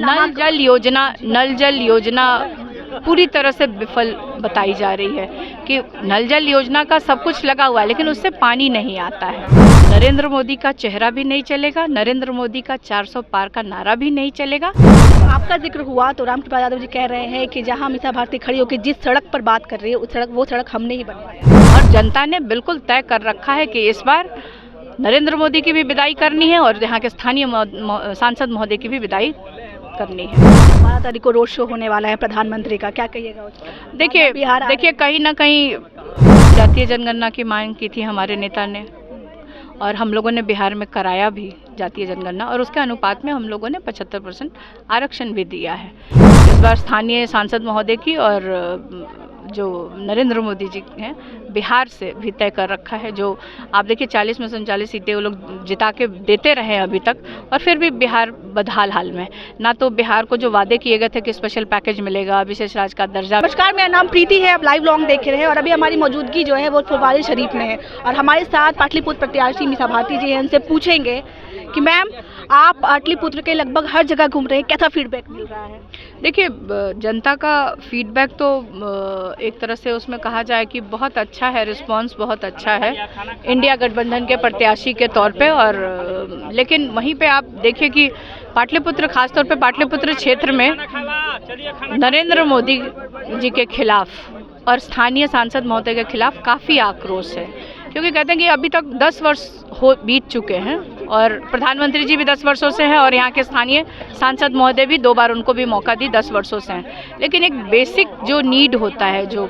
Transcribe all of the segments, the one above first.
नल जल योजना पूरी तरह से विफल बताई जा रही है कि नल जल योजना का सब कुछ लगा हुआ है लेकिन उससे पानी नहीं आता है। नरेंद्र मोदी का चेहरा भी नहीं चलेगा, नरेंद्र मोदी का 400 पार का नारा भी नहीं चलेगा। आपका जिक्र हुआ तो रामकृपाल यादव जी कह रहे हैं कि जहां मीसा भारती खड़ी होकर जिस सड़क पर बात कर रही है वो सड़क हमने ही बनवाई और जनता ने बिल्कुल तय कर रखा है कि इस बार नरेंद्र मोदी की भी विदाई करनी है और यहाँ के स्थानीय सांसद महोदय की भी विदाई करनी है। 12 तारीख को रोड शो होने वाला है प्रधानमंत्री का, क्या कहिएगा उस पर? देखिए कहीं ना कहीं जातीय जनगणना की मांग की थी हमारे नेता ने और हम लोगों ने बिहार में कराया भी जातीय जनगणना और उसके अनुपात में हम लोगों ने 75% आरक्षण भी दिया है। इस बार स्थानीय सांसद महोदय की और जो नरेंद्र मोदी जी हैं बिहार से भी तय कर रखा है। जो आप देखिए 40 में 39 सीटें वो लोग जिता के देते रहे अभी तक और फिर भी बिहार बदहाल हाल में। ना तो बिहार को जो वादे किए गए थे कि स्पेशल पैकेज मिलेगा, विशेष राज्य का दर्जा। नमस्कार, मेरा नाम प्रीति है, आप लाइव लॉन्ग देख रहे हैं और अभी हमारी मौजूदगी जो है वो फुलवारी शरीफ में है और हमारे साथ पाटलिपुत्र प्रत्याशी मीसा भारती जी हैं। उनसे पूछेंगे कि मैम आप पाटलिपुत्र के लगभग हर जगह घूम रहे हैं, कैसा फीडबैक मिल रहा है? देखिए जनता का फीडबैक तो एक तरह से उसमें कहा जाए कि बहुत अच्छा है, रिस्पांस बहुत अच्छा है इंडिया गठबंधन के प्रत्याशी के तौर पे। और लेकिन वहीं पे आप देखिए कि पाटलिपुत्र, खासतौर पे पाटलिपुत्र क्षेत्र में नरेंद्र मोदी जी के खिलाफ और स्थानीय सांसद महोदय के खिलाफ काफ़ी आक्रोश है, क्योंकि कहते हैं कि अभी तक 10 वर्ष बीत चुके हैं और प्रधानमंत्री जी भी 10 वर्षों से हैं और यहाँ के स्थानीय सांसद महोदय भी 2 बार उनको भी मौका दी 10 वर्षों से हैं। लेकिन एक बेसिक जो नीड होता है, जो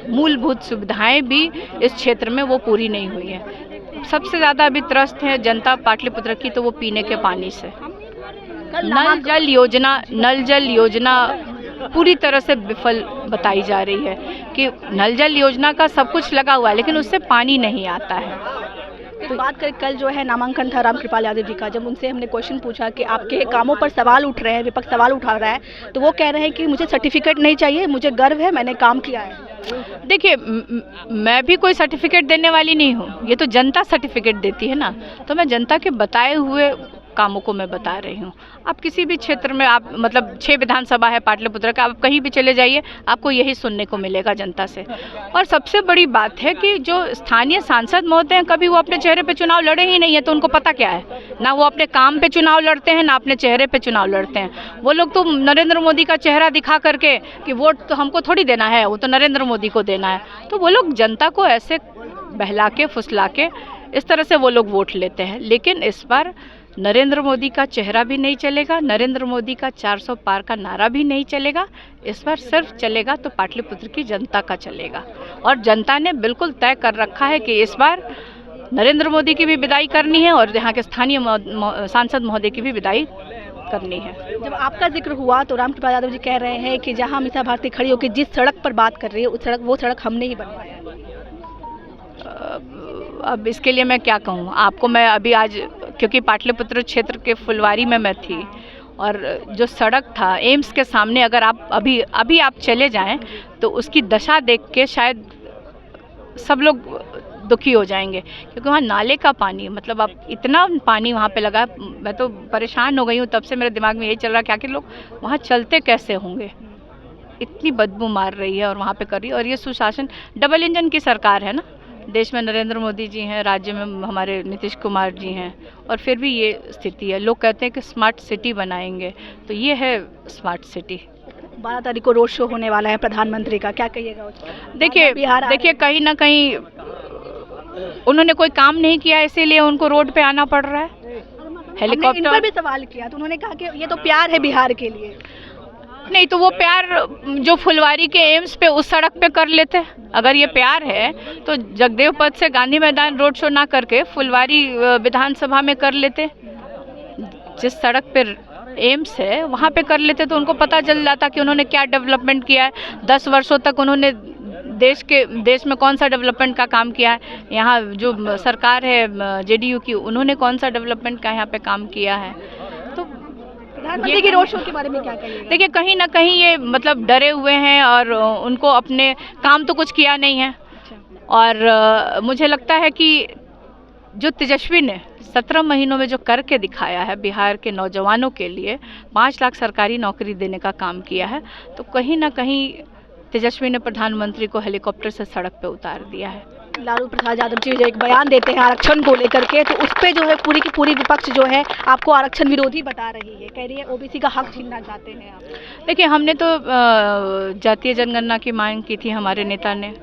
मूलभूत सुविधाएं भी इस क्षेत्र में वो पूरी नहीं हुई हैं। सबसे ज़्यादा अभी त्रस्त है जनता पाटलिपुत्र की तो वो पीने के पानी से। नल जल योजना पूरी तरह से विफल बताई जा रही है कि नल जल योजना का सब कुछ लगा हुआ है लेकिन उससे पानी नहीं आता है। तो बात करें, कल जो है नामांकन था रामकृपाल यादव जी का, जब उनसे हमने क्वेश्चन पूछा कि आपके कामों पर सवाल उठ रहे हैं, विपक्ष सवाल उठा रहा है, तो वो कह रहे हैं कि मुझे सर्टिफिकेट नहीं चाहिए, मुझे गर्व है, मैंने काम किया है। देखिए मैं भी कोई सर्टिफिकेट देने वाली नहीं हूँ, ये तो जनता सर्टिफिकेट देती है ना, तो मैं जनता के बताए हुए कामों को मैं बता रही हूँ। आप किसी भी क्षेत्र में आप मतलब 6 विधानसभा है पाटलिपुत्र का, आप कहीं भी चले जाइए आपको यही सुनने को मिलेगा जनता से। और सबसे बड़ी बात है कि जो स्थानीय सांसद महोदय हैं कभी वो अपने चेहरे पे चुनाव लड़े ही नहीं है, तो उनको पता क्या है, ना वो अपने काम पे चुनाव लड़ते हैं ना अपने चेहरे पे चुनाव लड़ते हैं। वो लोग तो नरेंद्र मोदी का चेहरा दिखा करके कि वोट तो हमको थोड़ी देना है, वो तो नरेंद्र मोदी को देना है, तो वो लोग जनता को ऐसे बहला के फुसला के इस तरह से वो लोग वोट लेते हैं। लेकिन इस बार नरेंद्र मोदी का चेहरा भी नहीं चलेगा, नरेंद्र मोदी का 400 पार का नारा भी नहीं चलेगा। इस बार सिर्फ चलेगा तो पाटलिपुत्र की जनता का चलेगा और जनता ने बिल्कुल तय कर रखा है कि इस बार नरेंद्र मोदी की भी विदाई करनी है और यहाँ के स्थानीय सांसद महोदय की भी विदाई करनी है। जब आपका जिक्र हुआ तो रामकृपाल यादव जी कह रहे हैं कि जहाँ मीसा भारती खड़ी होकर जिस सड़क पर बात कर रही है वो सड़क हमने ही बनवाया है। अब इसके लिए मैं क्या कहूँ आपको, मैं अभी आज क्योंकि पाटलिपुत्र क्षेत्र के फुलवारी में मैं थी और जो सड़क था एम्स के सामने, अगर आप अभी आप चले जाएं तो उसकी दशा देख के शायद सब लोग दुखी हो जाएंगे, क्योंकि वहाँ नाले का पानी, मतलब आप इतना पानी वहाँ पे लगा, मैं तो परेशान हो गई हूँ। तब से मेरे दिमाग में यही चल रहा है कि लोग वहाँ चलते कैसे होंगे, इतनी बदबू मार रही है और वहाँ पे कर रही है। और ये सुशासन, डबल इंजन की सरकार है ना, देश में नरेंद्र मोदी जी हैं, राज्य में हमारे नीतीश कुमार जी हैं और फिर भी ये स्थिति है। लोग कहते हैं कि स्मार्ट सिटी बनाएंगे, तो ये है स्मार्ट सिटी। 12 तारीख को रोड शो होने वाला है प्रधानमंत्री का, क्या कहिएगा उस पर? देखिए कहीं ना कहीं उन्होंने कोई काम नहीं किया इसीलिए उनको रोड पे आना पड़ रहा है। हेलीकॉप्टर इन पर भी सवाल किया तो उन्होंने कहा कि ये तो प्यार है बिहार के लिए। नहीं तो वो प्यार जो फुलवारी के एम्स पे उस सड़क पे कर लेते। अगर ये प्यार है तो जगदेव पथ से गांधी मैदान रोड शो ना करके फुलवारी विधानसभा में कर लेते, जिस सड़क पे एम्स है वहाँ पे कर लेते, तो उनको पता चल जाता कि उन्होंने क्या डेवलपमेंट किया है। 10 वर्षों तक उन्होंने देश में कौन सा डेवलपमेंट का काम किया है। यहाँ जो सरकार है जेडीयू की, उन्होंने कौन सा डेवलपमेंट का यहाँ पे काम किया है। तो प्रधानमंत्री की रोड शो के बारे में क्या कहिएगा? देखिए कहीं ना कहीं ये मतलब डरे हुए हैं और उनको अपने काम तो कुछ किया नहीं है। और मुझे लगता है कि जो तेजस्वी ने 17 महीनों में जो करके दिखाया है बिहार के नौजवानों के लिए, 5 लाख सरकारी नौकरी देने का काम किया है, तो कहीं ना कहीं तेजस्वी ने प्रधानमंत्री को हेलीकॉप्टर से सड़क पे उतार दिया है। लालू प्रसाद यादव जी जो एक बयान देते हैं आरक्षण को लेकर के, तो उस पे जो है पूरी की पूरी विपक्ष जो है आपको आरक्षण विरोधी बता रही है, कह रही है ओबीसी का हक छीनना चाहते हैं आप। देखिए, हमने तो जातीय जनगणना की मांग की थी हमारे नेता ने,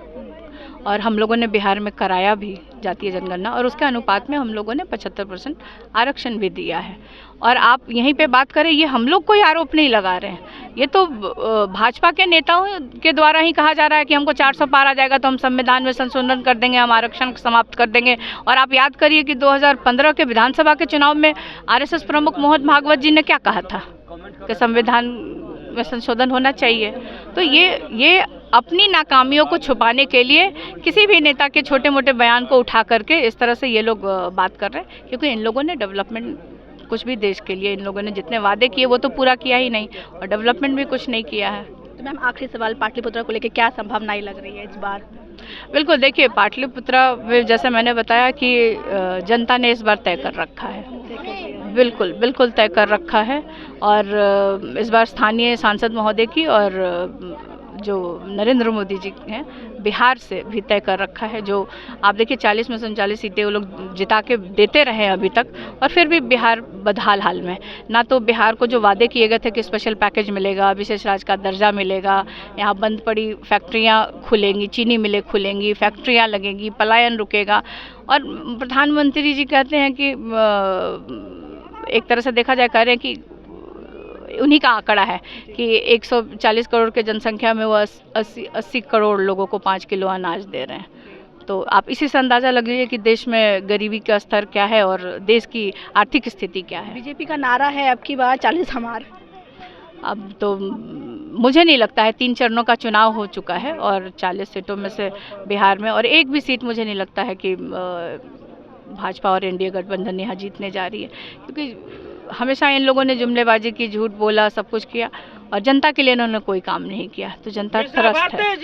और हम लोगों ने बिहार में कराया भी जातीय जनगणना, और उसके अनुपात में हम लोगों ने 75% आरक्षण भी दिया है। और आप यहीं पे बात करें, ये हम लोग कोई आरोप नहीं लगा रहे हैं, ये तो भाजपा के नेताओं के द्वारा ही कहा जा रहा है कि हमको 400 पार आ जाएगा तो हम संविधान में संशोधन कर देंगे, हम आरक्षण समाप्त कर देंगे। और आप याद करिए कि 2015 के विधानसभा के चुनाव में आरएसएस प्रमुख मोहन भागवत जी ने क्या कहा था कि संविधान में संशोधन होना चाहिए। तो ये अपनी नाकामियों को छुपाने के लिए किसी भी नेता के छोटे मोटे बयान को उठा करके इस तरह से ये लोग बात कर रहे हैं, क्योंकि इन लोगों ने डेवलपमेंट कुछ भी देश के लिए, इन लोगों ने जितने वादे किए वो तो पूरा किया ही नहीं, और डेवलपमेंट भी कुछ नहीं किया है। तो मैम आखिरी सवाल, पाटलिपुत्र को लेकर क्या संभावनाएं लग रही है इस बार? बिल्कुल, देखिए पाटलिपुत्र में जैसे मैंने बताया कि जनता ने इस बार तय कर रखा है, बिल्कुल बिल्कुल तय कर रखा है। और इस बार स्थानीय सांसद महोदय की और जो नरेंद्र मोदी जी हैं बिहार से भी तय कर रखा है। जो आप देखिए 40 में 39 सीटें वो लोग जिता के देते रहे हैं अभी तक, और फिर भी बिहार बदहाल हाल में। ना तो बिहार को जो वादे किए गए थे कि स्पेशल पैकेज मिलेगा, विशेष राज्य का दर्जा मिलेगा, यहाँ बंद पड़ी फैक्ट्रियाँ खुलेंगी, चीनी मिलें खुलेंगी, फैक्ट्रियाँ लगेंगी, पलायन रुकेगा। और प्रधानमंत्री जी कहते हैं कि एक तरह से देखा जाए, कह रहे हैं कि उन्हीं का आंकड़ा है कि 140 करोड़ के जनसंख्या में वो 80 करोड़ लोगों को 5 किलो अनाज दे रहे हैं। तो आप इसी से अंदाज़ा लगिए कि देश में गरीबी का स्तर क्या है और देश की आर्थिक स्थिति क्या है। बीजेपी का नारा है अब की बार 40 हमार। अब तो मुझे नहीं लगता है, 3 चरणों का चुनाव हो चुका है और 40 सीटों में से बिहार में और एक भी सीट मुझे नहीं लगता है कि भाजपा और एनडीए गठबंधन यहाँ जीतने जा रही है, क्योंकि हमेशा इन लोगों ने जुमलेबाजी की, झूठ बोला, सब कुछ किया, और जनता के लिए इन्होंने कोई काम नहीं किया। तो जनता त्रस्त है।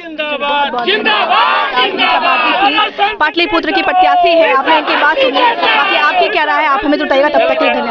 पाटलिपुत्र की प्रत्याशी है, आपने इनकी बात सुनी, बाकी आपकी क्या राय है आप हमें बताइएगा। तब तक के लिए धन्यवाद।